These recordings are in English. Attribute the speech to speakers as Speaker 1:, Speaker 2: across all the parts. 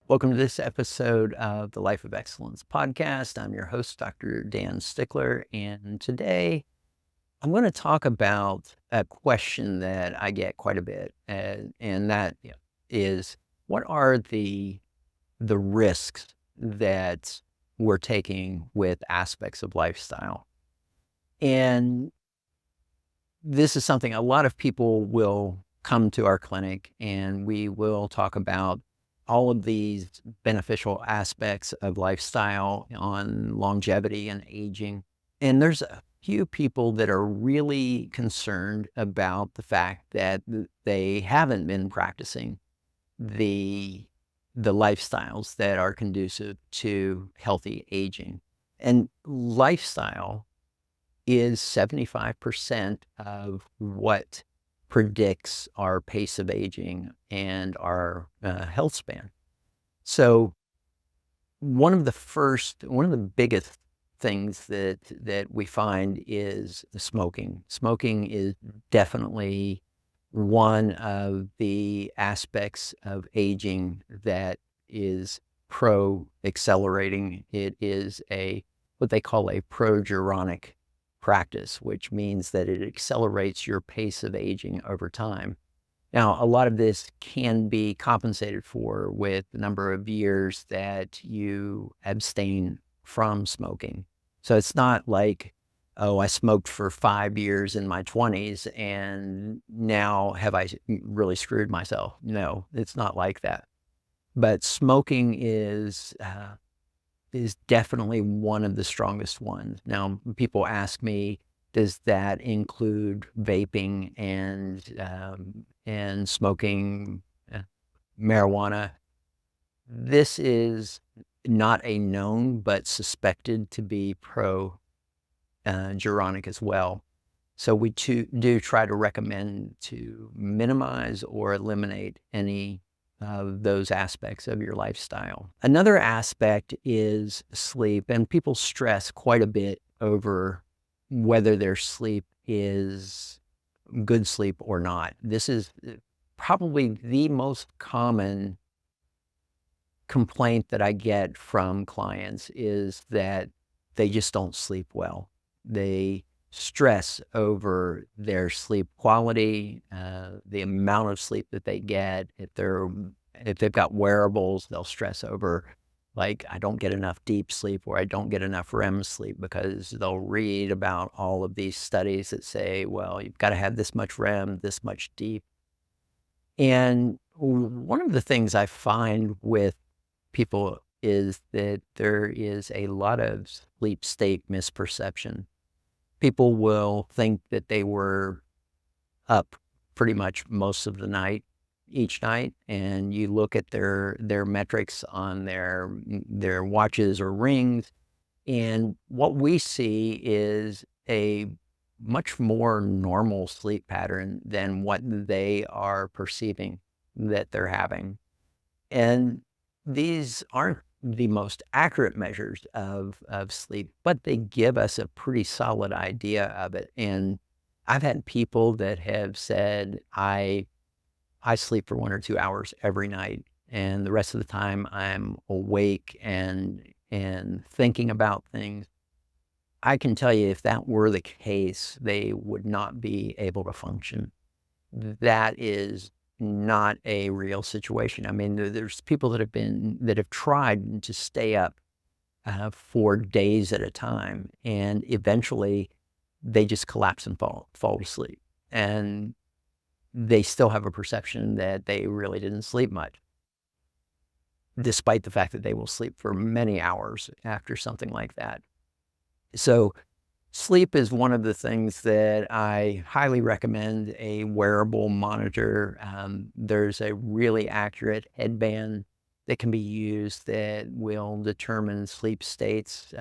Speaker 1: Welcome to this episode of the Life of Excellence podcast. I'm your host, Dr. Dan Stickler, and today I'm going to talk about a question that I get quite a bit, and that is, what are the risks that we're taking with aspects of lifestyle? And this is something a lot of people will come to our clinic, and we will talk about all of these beneficial aspects of lifestyle on longevity and aging. And there's a few people that are really concerned about the fact that they haven't been practicing the the lifestyles that are conducive to healthy aging. And lifestyle is 75% of what predicts our pace of aging and our health span. So one of the biggest things that we find is the smoking. Smoking is definitely one of the aspects of aging that is pro-accelerating. It is what they call a progerionic practice, which means that it accelerates your pace of aging over time. Now, a lot of this can be compensated for with the number of years that you abstain from smoking. So it's not like, oh, I smoked for 5 years in my 20s and now have I really screwed myself? No, it's not like that. But smoking is definitely one of the strongest ones. Now, people ask me, does that include vaping and smoking marijuana? This is not a known, but suspected to be pro-geronic as well. So we do try to recommend to minimize or eliminate any of those aspects of your lifestyle. Another aspect is sleep, and people stress quite a bit over whether their sleep is good sleep or not. This is probably the most common complaint that I get from clients, is that they just don't sleep well. They stress over their sleep quality, the amount of sleep that they get. If they've got wearables, they'll stress over, like, I don't get enough deep sleep, or I don't get enough REM sleep, because they'll read about all of these studies that say, well, you've got to have this much REM, this much deep. And one of the things I find with people is that there is a lot of sleep state misperception. People will think that they were up pretty much most of the night, each night, and you look at their metrics on their watches or rings, and what we see is a much more normal sleep pattern than what they are perceiving that they're having. And these aren't the most accurate measures of sleep, but they give us a pretty solid idea of it. And I've had people that have said, I sleep for 1 or 2 hours every night, and the rest of the time I'm awake and thinking about things. I can tell you, if that were the case, they would not be able to function. That is not a real situation. I mean, there's people that have tried to stay up for days at a time, and eventually they just collapse and fall to sleep. And they still have a perception that they really didn't sleep much, despite the fact that they will sleep for many hours after something like that. So sleep is one of the things that I highly recommend a wearable monitor. There's a really accurate headband that can be used that will determine sleep states.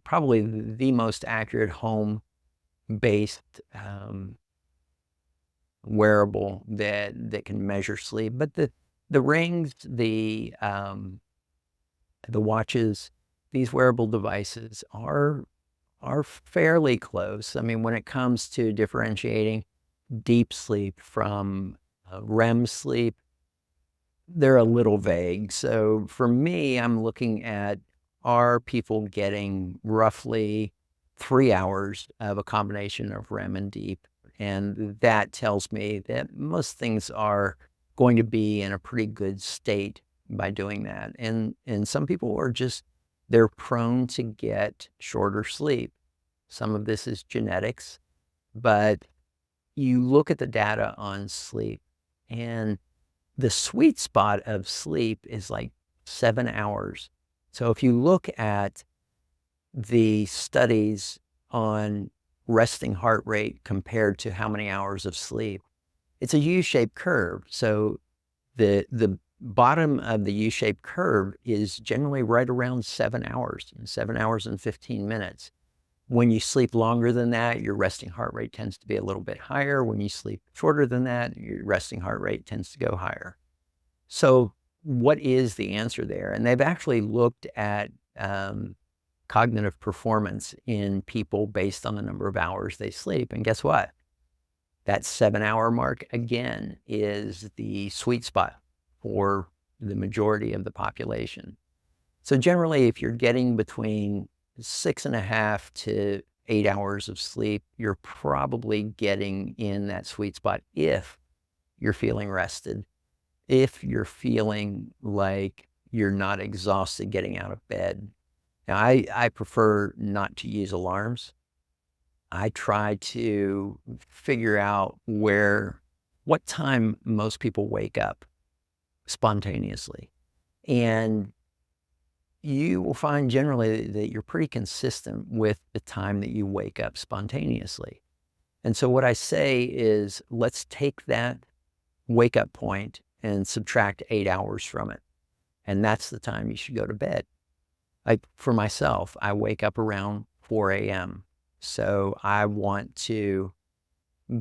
Speaker 1: Probably the most accurate home-based wearable that can measure sleep. But the rings, the watches, these wearable devices are fairly close. I mean, when it comes to differentiating deep sleep from REM sleep, they're a little vague. So for me, I'm looking at, are people getting roughly 3 hours of a combination of REM and deep? And that tells me that most things are going to be in a pretty good state by doing that. And some people are just, they're prone to get shorter sleep. Some of this is genetics, but you look at the data on sleep, and the sweet spot of sleep is like 7 hours. So if you look at the studies on resting heart rate compared to how many hours of sleep, it's a U-shaped curve. So the bottom of the U-shaped curve is generally right around 7 hours, 7 hours and 15 minutes. When you sleep longer than that, your resting heart rate tends to be a little bit higher. When you sleep shorter than that, your resting heart rate tends to go higher. So what is the answer there? And they've actually looked at cognitive performance in people based on the number of hours they sleep. And guess what? That 7-hour mark, again, is the sweet spot for the majority of the population. So generally, if you're getting between 6.5 to 8 hours of sleep, you're probably getting in that sweet spot if you're feeling rested, if you're feeling like you're not exhausted getting out of bed. Now, I prefer not to use alarms. I try to figure out what time most people wake up spontaneously. And you will find generally that you're pretty consistent with the time that you wake up spontaneously. And so what I say is, let's take that wake up point and subtract 8 hours from it. And that's the time you should go to bed. Like for myself, I wake up around 4 a.m. So I want to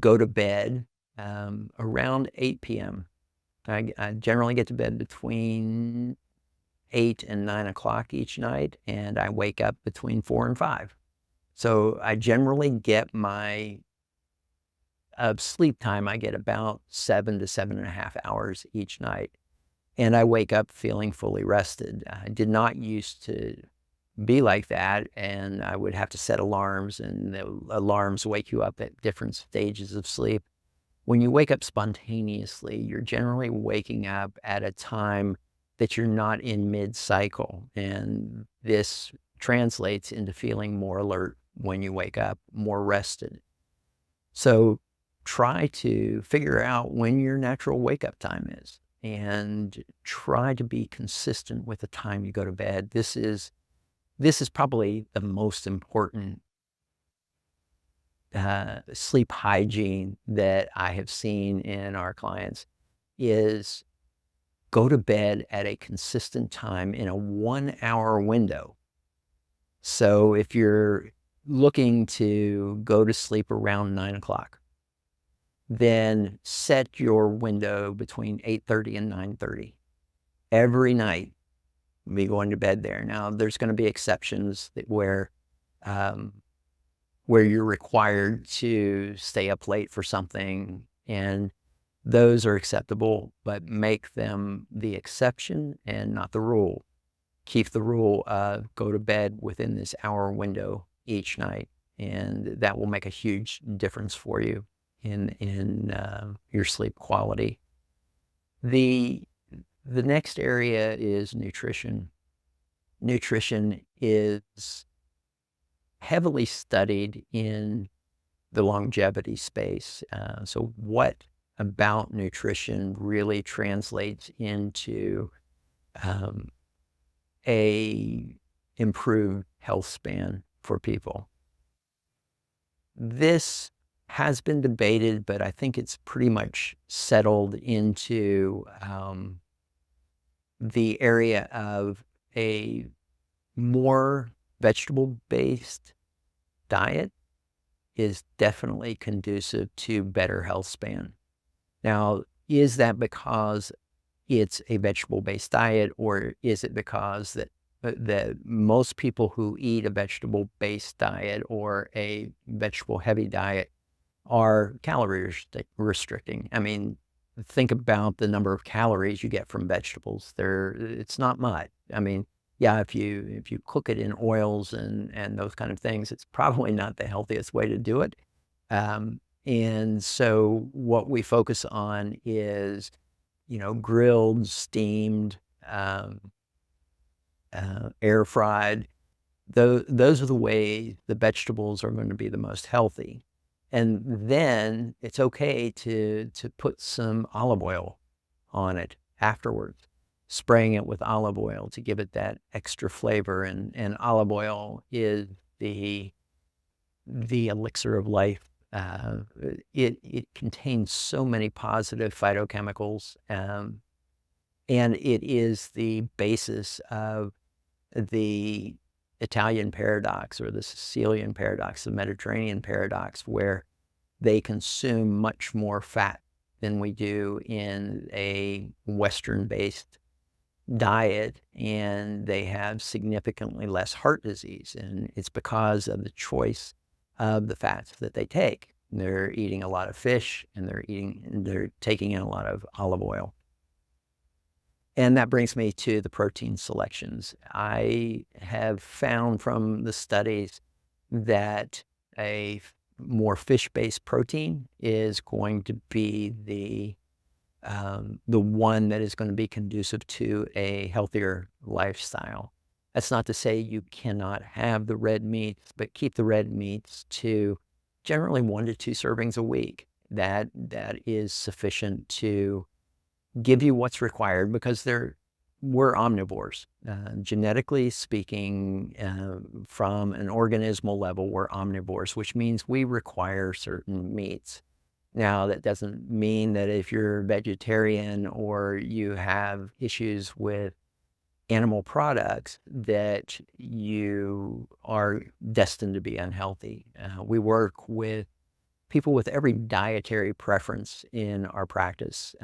Speaker 1: go to bed around 8 p.m. I generally get to bed between 8 and 9 o'clock each night, and I wake up between 4 and 5. So I generally get my sleep time, I get about 7 to 7.5 hours each night. And I wake up feeling fully rested. I did not used to be like that, and I would have to set alarms, and the alarms wake you up at different stages of sleep. When you wake up spontaneously, you're generally waking up at a time that you're not in mid-cycle, and this translates into feeling more alert when you wake up, more rested. So try to figure out when your natural wake-up time is, and try to be consistent with the time you go to bed. This is probably the most important sleep hygiene that I have seen in our clients, is go to bed at a consistent time in a 1-hour window. So if you're looking to go to sleep around 9 o'clock, then set your window between 8:30 and 9:30 every night. Be going to bed there. Now, there's going to be exceptions where you're required to stay up late for something, and those are acceptable, but make them the exception and not the rule. Keep the rule of go to bed within this hour window each night, and that will make a huge difference for you in your sleep quality. The next area is nutrition. Nutrition is heavily studied in the longevity space. So what about nutrition really translates into a improved health span for people? This has been debated, but I think it's pretty much settled into the area of a more vegetable-based diet is definitely conducive to better health span. Now, is that because it's a vegetable-based diet, or is it because that most people who eat a vegetable-based diet or a vegetable-heavy diet are calorie restricting? I mean, think about the number of calories you get from vegetables. It's not much. I mean, yeah, if you cook it in oils and those kind of things, it's probably not the healthiest way to do it. And so what we focus on is, grilled, steamed, um, air fried. Those are the ways the vegetables are going to be the most healthy. And then it's okay to put some olive oil on it afterwards, spraying it with olive oil to give it that extra flavor. And olive oil is the elixir of life. It contains so many positive phytochemicals, and it is the basis of the Italian paradox or the Sicilian paradox, the Mediterranean paradox, where they consume much more fat than we do in a Western-based diet, and they have significantly less heart disease. And it's because of the choice of the fats that they take. They're eating a lot of fish, and they're taking in a lot of olive oil. And that brings me to the protein selections. I have found from the studies that a more fish-based protein is going to be the one that is going to be conducive to a healthier lifestyle. That's not to say you cannot have the red meats, but keep the red meats to generally 1 to 2 servings a week. That is sufficient to give you what's required, because we're omnivores. Genetically speaking, from an organismal level, we're omnivores, which means we require certain meats. Now, that doesn't mean that if you're vegetarian or you have issues with animal products that you are destined to be unhealthy. We work with people with every dietary preference in our practice.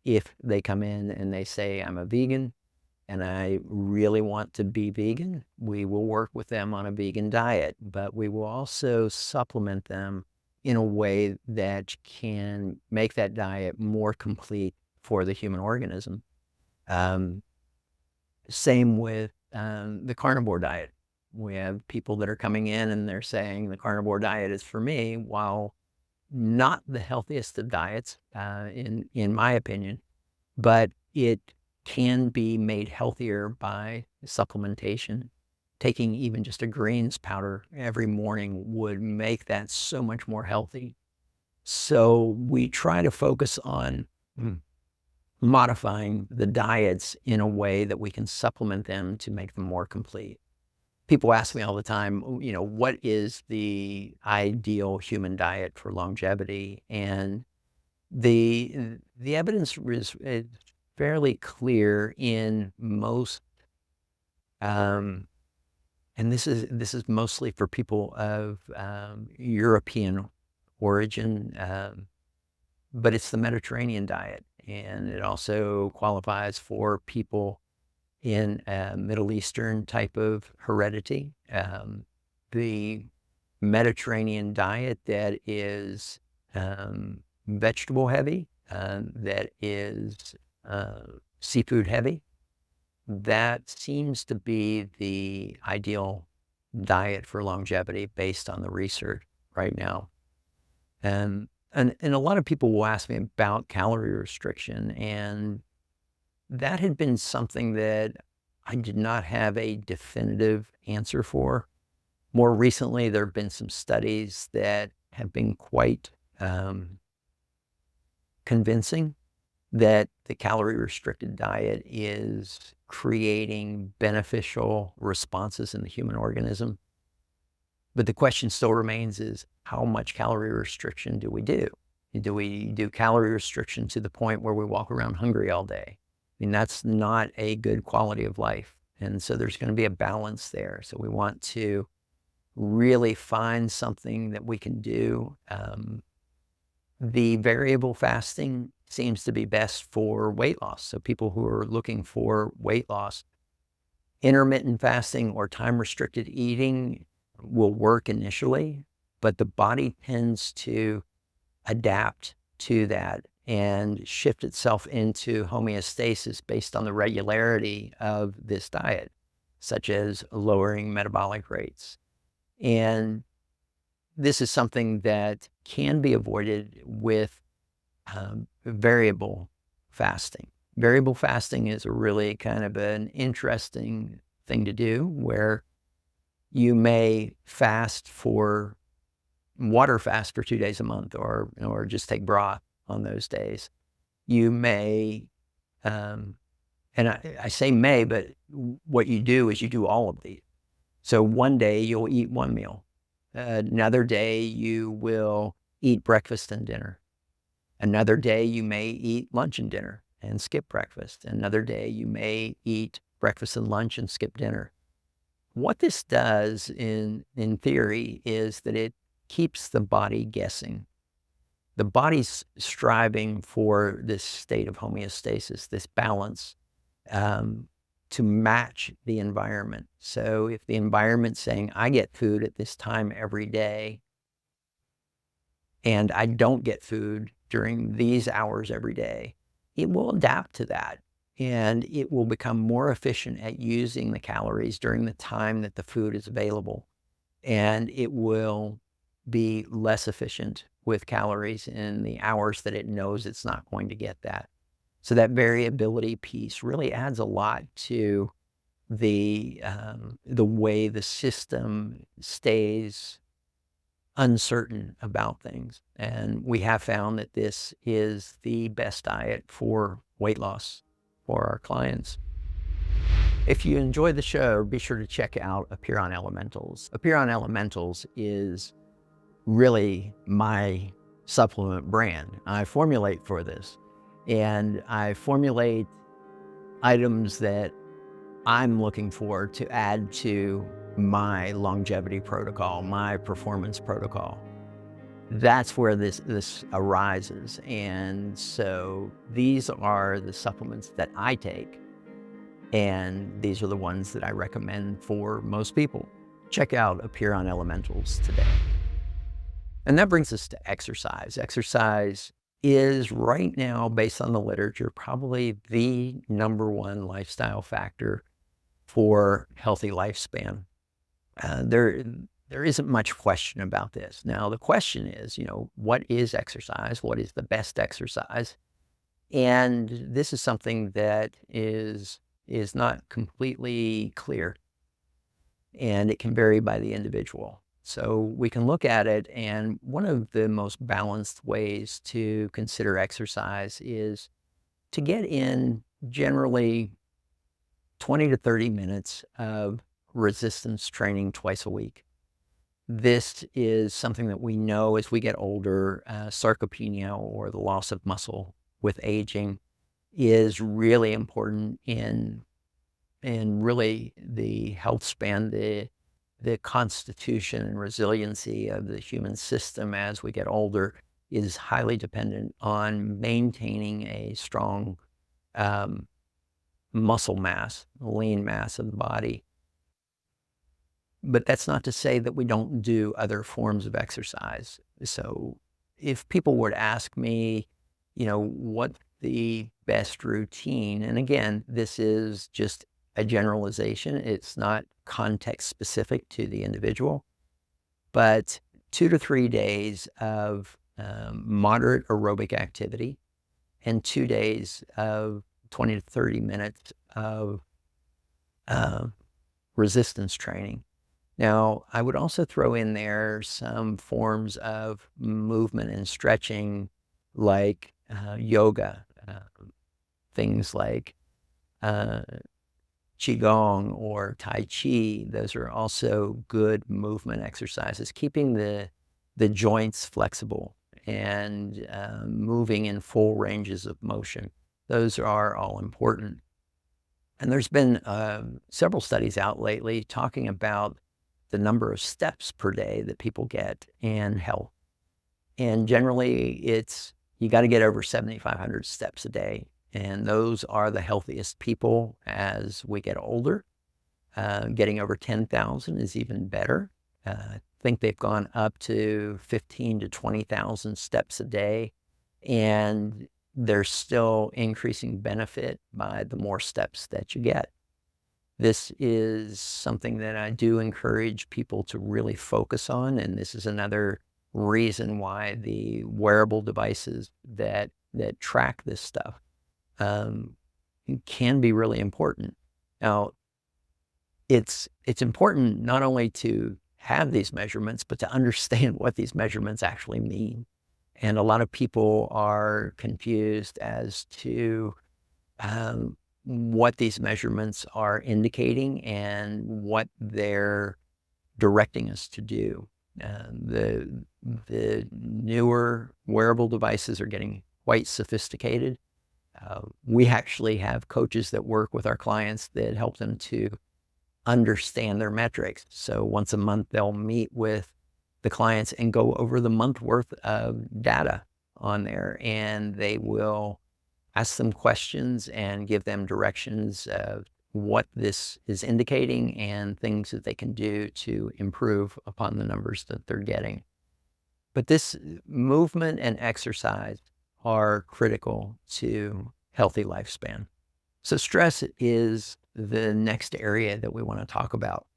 Speaker 1: If they come in and they say, I'm a vegan and I really want to be vegan, we will work with them on a vegan diet, but we will also supplement them in a way that can make that diet more complete for the human organism. Same with the carnivore diet. We have people that are coming in and they're saying the carnivore diet is for me, while not the healthiest of diets, in my opinion, but it can be made healthier by supplementation. Taking even just a greens powder every morning would make that so much more healthy. So we try to focus on modifying the diets in a way that we can supplement them to make them more complete. People ask me all the time, what is the ideal human diet for longevity? And the evidence is fairly clear in most, and this is mostly for people of European origin, but it's the Mediterranean diet, and it also qualifies for people in a Middle Eastern type of heredity. The Mediterranean diet that is vegetable heavy, that is seafood heavy, that seems to be the ideal diet for longevity based on the research right now. And a lot of people will ask me about calorie restriction, and that had been something that I did not have a definitive answer for. More recently, there have been some studies that have been quite convincing that the calorie-restricted diet is creating beneficial responses in the human organism. But the question still remains is, how much calorie restriction do we do? Do we do calorie restriction to the point where we walk around hungry all day? I mean, that's not a good quality of life. And so there's going to be a balance there. So we want to really find something that we can do. The variable fasting seems to be best for weight loss. So people who are looking for weight loss, intermittent fasting or time-restricted eating will work initially, but the body tends to adapt to that. and shift itself into homeostasis based on the regularity of this diet, such as lowering metabolic rates. And this is something that can be avoided with variable fasting. Variable fasting is a really kind of an interesting thing to do, where you may water fast for 2 days a month, or just take broth on those days. You may, and I say may, but what you do is you do all of these. So one day you'll eat one meal. Another day you will eat breakfast and dinner. Another day you may eat lunch and dinner and skip breakfast. Another day you may eat breakfast and lunch and skip dinner. What this does in theory is that it keeps the body guessing. The body's striving for this state of homeostasis, this balance, to match the environment. So if the environment's saying, I get food at this time every day, and I don't get food during these hours every day, it will adapt to that. And it will become more efficient at using the calories during the time that the food is available. And it will be less efficient with calories in the hours that it knows it's not going to get that. So that variability piece really adds a lot to the way the system stays uncertain about things. And we have found that this is the best diet for weight loss for our clients. If you enjoy the show, be sure to check out Apeiron Elementals. Apeiron Elementals is really my supplement brand. I formulate for this, and I formulate items that I'm looking for to add to my longevity protocol, my performance protocol. That's where this arises. And so these are the supplements that I take, and these are the ones that I recommend for most people. Check out Apeiron Elementals today. And that brings us to exercise. Exercise is right now, based on the literature, probably the #1 lifestyle factor for healthy lifespan. There isn't much question about this. Now, the question is, what is exercise? What is the best exercise? And this is something that is not completely clear, and it can vary by the individual. So we can look at it, and one of the most balanced ways to consider exercise is to get in generally 20 to 30 minutes of resistance training twice a week. This is something that we know as we get older, sarcopenia, or the loss of muscle with aging, is really important in really the health span, the constitution and resiliency of the human system as we get older is highly dependent on maintaining a strong muscle mass, lean mass of the body. But that's not to say that we don't do other forms of exercise. So if people were to ask me, what the best routine, and again, this is just a generalization. It's not context specific to the individual, but 2 to 3 days of moderate aerobic activity and 2 days of 20 to 30 minutes of resistance training. Now, I would also throw in there some forms of movement and stretching, like yoga, things like Qigong or Tai Chi. Those are also good movement exercises, keeping the joints flexible and moving in full ranges of motion. Those are all important. And there's been several studies out lately talking about the number of steps per day that people get and health. And generally, you got to get over 7,500 steps a day. And those are the healthiest people as we get older. Getting over 10,000 is even better. I think they've gone up to 15 to 20,000 steps a day. And there's still increasing benefit by the more steps that you get. This is something that I do encourage people to really focus on, and this is another reason why the wearable devices that track this stuff um, can be really important. Now, it's important not only to have these measurements, but to understand what these measurements actually mean. And a lot of people are confused as to what these measurements are indicating and what they're directing us to do. The newer wearable devices are getting quite sophisticated. We actually have coaches that work with our clients that help them to understand their metrics. So once a month, they'll meet with the clients and go over the month worth of data on there, and they will ask them questions and give them directions of what this is indicating and things that they can do to improve upon the numbers that they're getting. But this movement and exercise are critical to healthy lifespan. So stress is the next area that we want to talk about.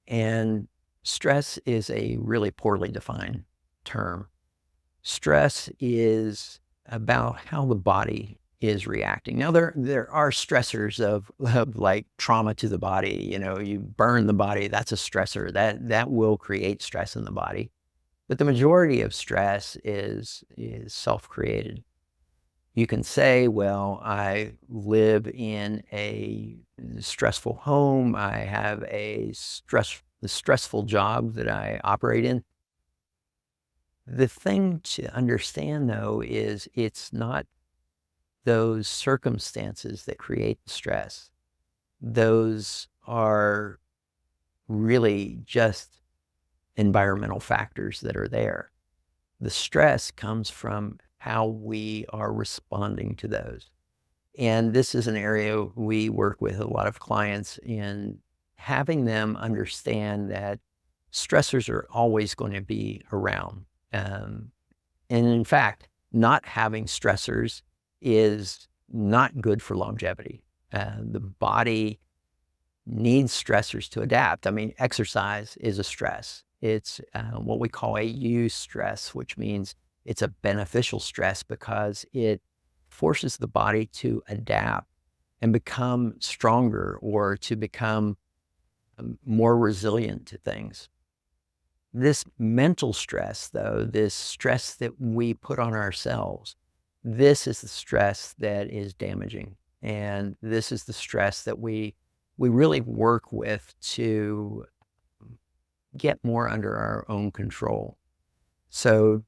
Speaker 1: And stress is a really poorly defined term. Stress is about how the body is reacting. Now, there are stressors of like trauma to the body. You know, you burn the body, that's a stressor. That will create stress in the body. But the majority of stress is self-created. You can say, well, I live in a stressful home. I have a stressful job that I operate in. The thing to understand, though, is it's not those circumstances that create the stress. Those are really just environmental factors that are there. The stress comes from how we are responding to those. And this is an area we work with a lot of clients in having them understand that stressors are always going to be around. And in fact, not having stressors is not good for longevity. The body needs stressors to adapt. I mean, exercise is a stress. It's what we call a eustress, which means it's a beneficial stress because it forces the body to adapt and become stronger or to become more resilient to things. This mental stress, though, this stress that we put on ourselves, this is the stress that is damaging. And this is the stress that we really work with to get more under our own control. So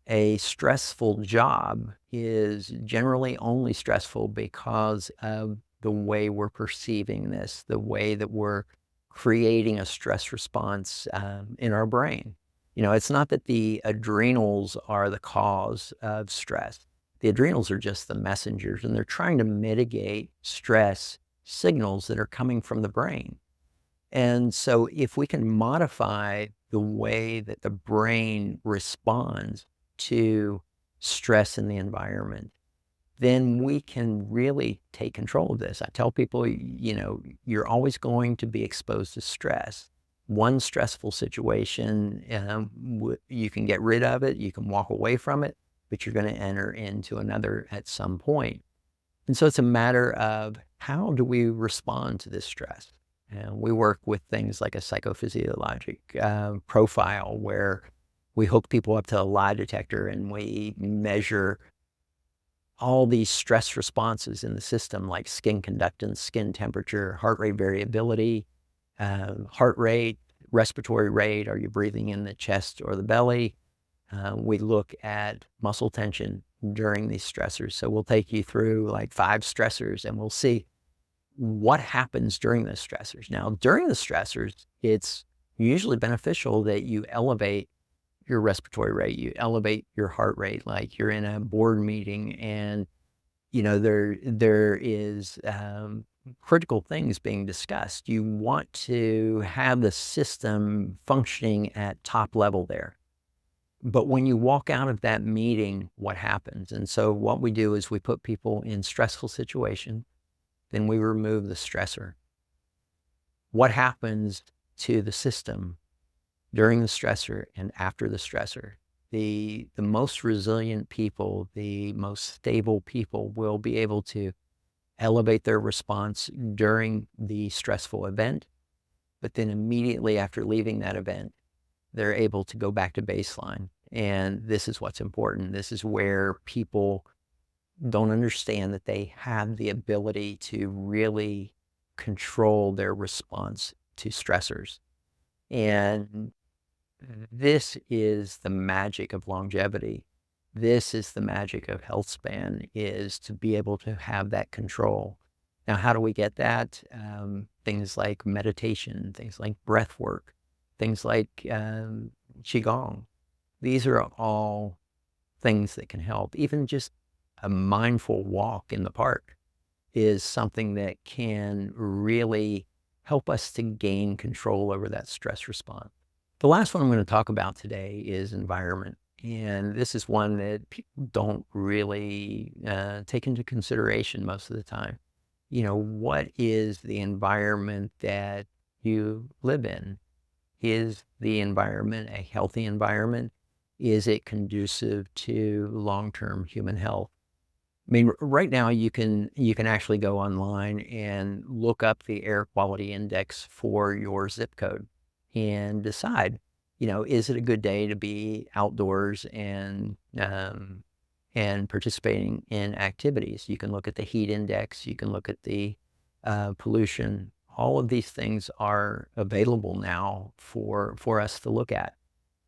Speaker 1: a stressful job is generally only stressful because of the way we're perceiving this, the way that we're creating a stress response in our brain. You know, it's not that the adrenals are the cause of stress. The adrenals are just the messengers, and they're trying to mitigate stress signals that are coming from the brain. And so if we can modify the way that the brain responds to stress in the environment, then we can really take control of this. I tell people, you know, you're always going to be exposed to stress. One stressful situation, you can get rid of it, you can walk away from it, but you're going to enter into another at some point. And so it's a matter of how do we respond to this stress? And we work with things like a psychophysiologic profile where we hook people up to a lie detector and we measure all these stress responses in the system, like skin conductance, skin temperature, heart rate variability, heart rate, respiratory rate. Are you breathing in the chest or the belly? We look at muscle tension during these stressors. So we'll take you through like 5 stressors and we'll see what happens during the stressors. Now, during the stressors, it's usually beneficial that you elevate your respiratory rate, you elevate your heart rate, like you're in a board meeting and, you know, there is critical things being discussed. You want to have the system functioning at top level there. But when you walk out of that meeting, what happens? And so what we do is we put people in stressful situations, then we remove the stressor. What happens to the system during the stressor and after the stressor? The most resilient people, the most stable people will be able to elevate their response during the stressful event, but then immediately after leaving that event, they're able to go back to baseline. And this is what's important. This is where people don't understand that they have the ability to really control their response to stressors. And this is the magic of longevity. This is the magic of health span, is to be able to have that control. Now, how do we get that? Things like meditation, things like breath work, things like Qigong. These are all things that can help. Even just a mindful walk in the park is something that can really help us to gain control over that stress response. The last one I'm going to talk about today is environment. And this is one that people don't really take into consideration most of the time. You know, what is the environment that you live in? Is the environment a healthy environment? Is it conducive to long-term human health? I mean, right now you can actually go online and look up the air quality index for your zip code and decide, you know, is it a good day to be outdoors and participating in activities? You can look at the heat index. You can look at the pollution. All of these things are available now for us to look at.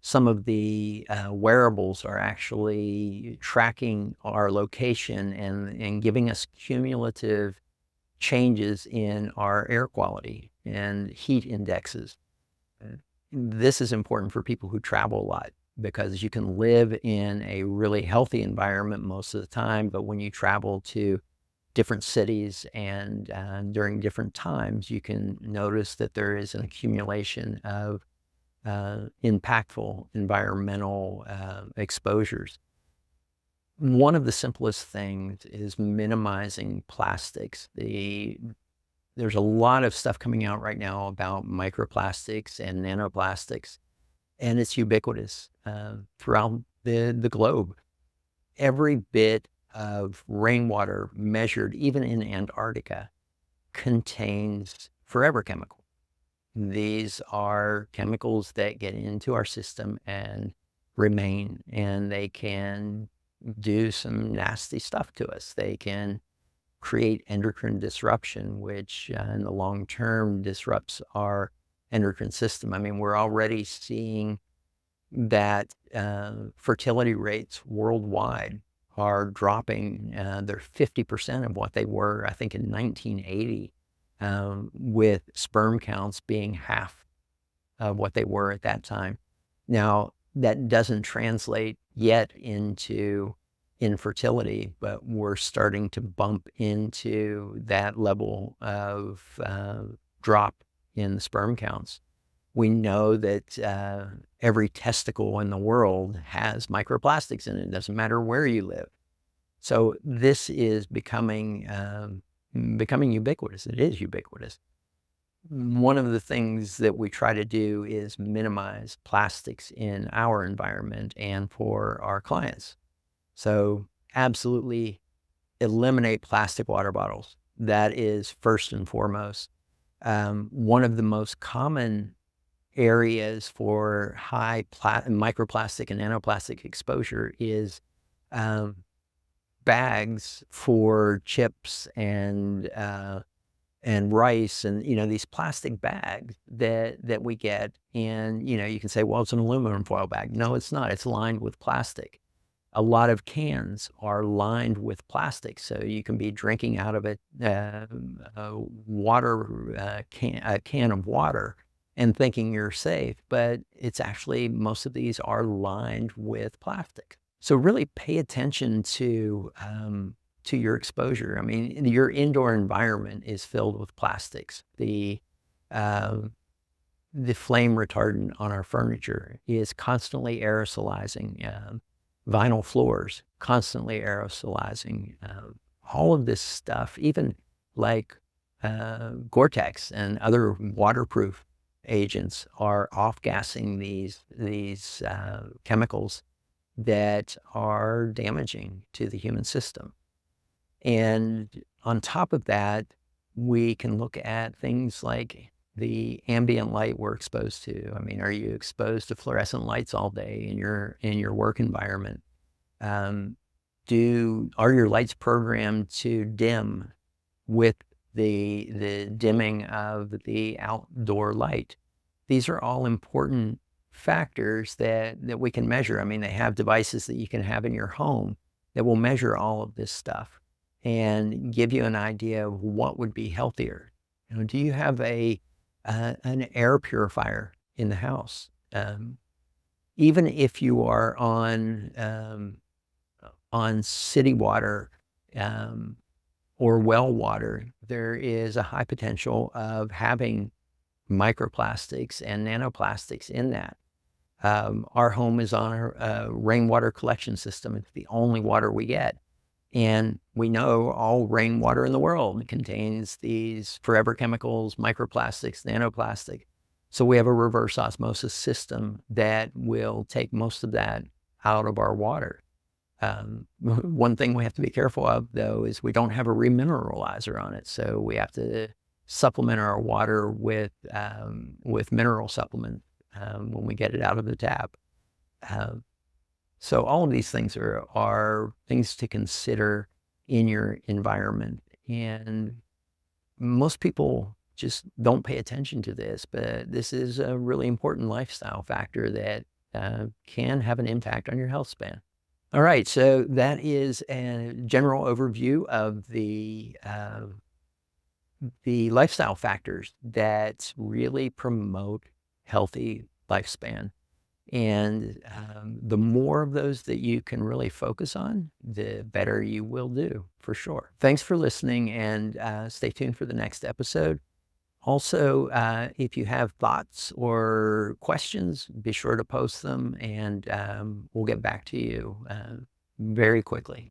Speaker 1: Some of the wearables are actually tracking our location and giving us cumulative changes in our air quality and heat indexes. This is important for people who travel a lot, because you can live in a really healthy environment most of the time, but when you travel to different cities and during different times, you can notice that there is an accumulation of impactful environmental exposures. One of the simplest things is minimizing plastics. There's a lot of stuff coming out right now about microplastics and nanoplastics, and it's ubiquitous throughout the globe. Every bit of rainwater measured, even in Antarctica, contains forever chemicals. These are chemicals that get into our system and remain, and they can do some nasty stuff to us. They can create endocrine disruption, which in the long term disrupts our endocrine system. I mean, we're already seeing that fertility rates worldwide are dropping. They're 50% of what they were, I think, in 1980. With sperm counts being half of what they were at that time. Now, that doesn't translate yet into infertility, but we're starting to bump into that level of drop in the sperm counts. We know that every testicle in the world has microplastics in it. It doesn't matter where you live. So this is becoming ubiquitous. It is ubiquitous. One of the things that we try to do is minimize plastics in our environment and for our clients. So absolutely eliminate plastic water bottles. That is first and foremost. One of the most common areas for high microplastic and nanoplastic exposure is bags for chips and rice, and these plastic bags that we get. And you can say, well, it's an aluminum foil bag. No, it's not. It's lined with plastic. A lot of cans are lined with plastic, so you can be drinking out of a can of water and thinking you're safe, but it's actually, most of these are lined with plastic. So really pay attention to your exposure. I mean, your indoor environment is filled with plastics. The the flame retardant on our furniture is constantly aerosolizing. Vinyl floors, constantly aerosolizing. All of this stuff, even like Gore-Tex and other waterproof agents, are off-gassing these chemicals that are damaging to the human system. And on top of that, we can look at things like the ambient light we're exposed to. I mean, are you exposed to fluorescent lights all day in your work environment? Are your lights programmed to dim with the dimming of the outdoor light? These are all important factors that we can measure. I mean, they have devices that you can have in your home that will measure all of this stuff and give you an idea of what would be healthier. Do you have an air purifier in the house? Even if you are on city water or well water, there is a high potential of having microplastics and nanoplastics in that. Our home is on a rainwater collection system. It's the only water we get. And we know all rainwater in the world contains these forever chemicals, microplastics, nanoplastic. So we have a reverse osmosis system that will take most of that out of our water. One thing we have to be careful of, though, is we don't have a remineralizer on it. So we have to supplement our water with mineral supplement when we get it out of the tap. So all of these things are things to consider in your environment. And most people just don't pay attention to this, but this is a really important lifestyle factor that can have an impact on your health span. All right, so that is a general overview of the lifestyle factors that really promote healthy lifespan. And the more of those that you can really focus on, the better you will do, for sure. Thanks for listening, and stay tuned for the next episode. Also, if you have thoughts or questions, be sure to post them, and we'll get back to you very quickly.